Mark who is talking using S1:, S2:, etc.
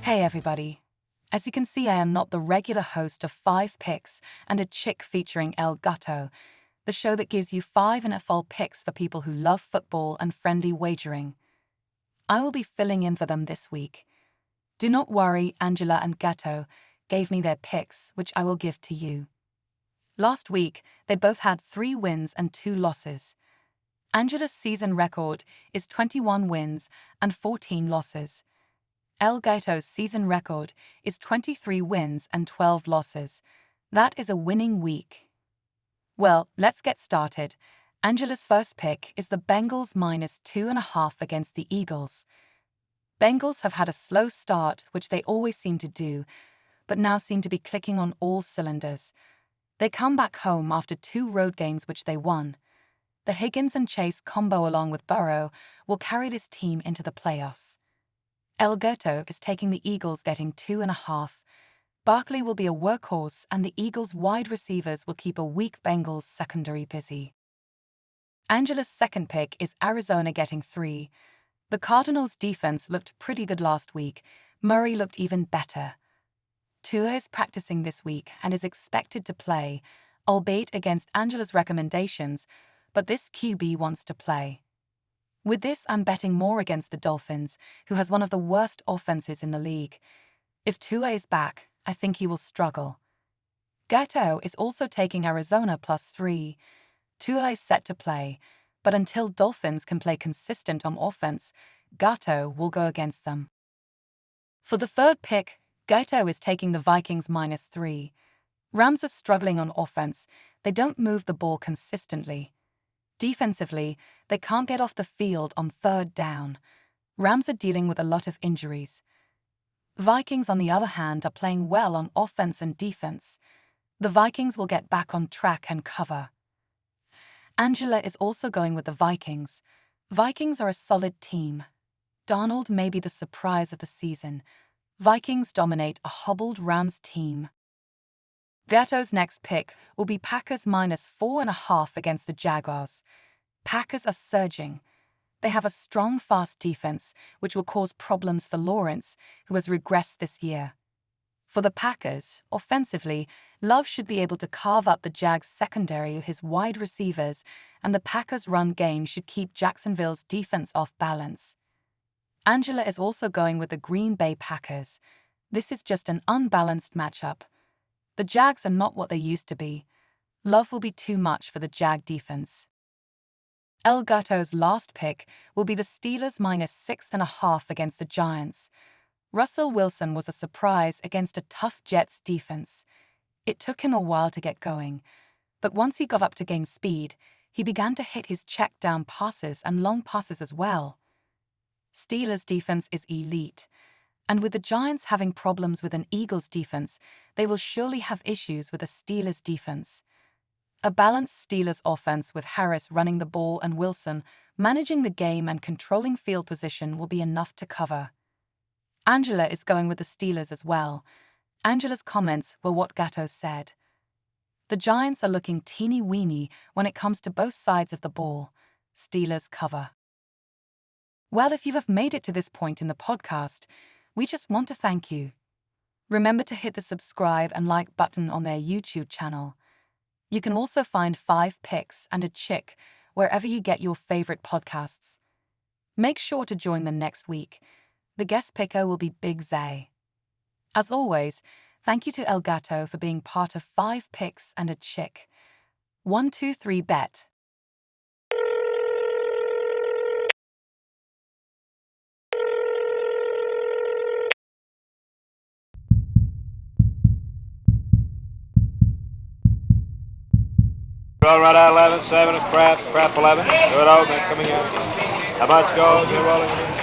S1: Hey everybody. As you can see, I am not the regular host of 5 Picks and a Chick featuring El Gato, the show that gives you 5 NFL picks for people who love football and friendly wagering. I will be filling in for them this week. Do not worry, Angela and Gato gave me their picks, which I will give to you. Last week, they both had 3 wins and 2 losses. Angela's season record is 21 wins and 14 losses. El Gato's season record is 23 wins and 12 losses. That is a winning week. Well, let's get started. Angela's first pick is the Bengals -2.5 against the Eagles. Bengals have had a slow start, which they always seem to do, but now seem to be clicking on all cylinders. They come back home after 2 road games which they won. The Higgins and Chase combo along with Burrow will carry this team into the playoffs. El Gato is taking the Eagles getting 2.5. Barkley will be a workhorse and the Eagles' wide receivers will keep a weak Bengals secondary busy. Angela's second pick is Arizona getting 3. The Cardinals' defense looked pretty good last week. Murray looked even better. Tua is practicing this week and is expected to play, albeit against Angela's recommendations, but this QB wants to play. With this, I'm betting more against the Dolphins, who has one of the worst offenses in the league. If Tua is back, I think he will struggle. Gato is also taking Arizona +3. Tua is set to play, but until Dolphins can play consistent on offense, Gato will go against them. For the third pick, Gato is taking the Vikings -3. Rams are struggling on offense. They don't move the ball consistently. Defensively, they can't get off the field on third down. Rams are dealing with a lot of injuries. Vikings, on the other hand, are playing well on offense and defense. The Vikings will get back on track and cover. Angela is also going with the Vikings. Vikings are a solid team. Darnold may be the surprise of the season. Vikings dominate a hobbled Rams team. Gato's next pick will be Packers -4.5 against the Jaguars. Packers are surging. They have a strong, fast defense, which will cause problems for Lawrence, who has regressed this year. For the Packers, offensively, Love should be able to carve up the Jags' secondary with his wide receivers, and the Packers' run game should keep Jacksonville's defense off balance. Angela is also going with the Green Bay Packers. This is just an unbalanced matchup. The Jags are not what they used to be. Love will be too much for the Jag defense. El Gato's last pick will be the Steelers -6.5 against the Giants. Russell Wilson was a surprise against a tough Jets defense. It took him a while to get going, but once he got up to gain speed, he began to hit his check-down passes and long passes as well. Steelers' defense is elite, and with the Giants having problems with an Eagles defense, they will surely have issues with the Steelers' defense. A balanced Steelers offense with Harris running the ball and Wilson managing the game and controlling field position will be enough to cover. Angela is going with the Steelers as well. Angela's comments were what Gato said. The Giants are looking teeny-weeny when it comes to both sides of the ball. Steelers cover. Well, if you have made it to this point in the podcast, we just want to thank you. Remember to hit the subscribe and like button on their YouTube channel. You can also find 5 Picks and a Chick wherever you get your favorite podcasts. Make sure to join them next week. The guest picker will be Big Zay. As always, thank you to El Gato for being part of 5 Picks and a Chick. 1, 2, 3 bet.
S2: Roll right out 11, 7 is Pratt, Pratt 11. Good old man coming in. How about go? You're rolling in.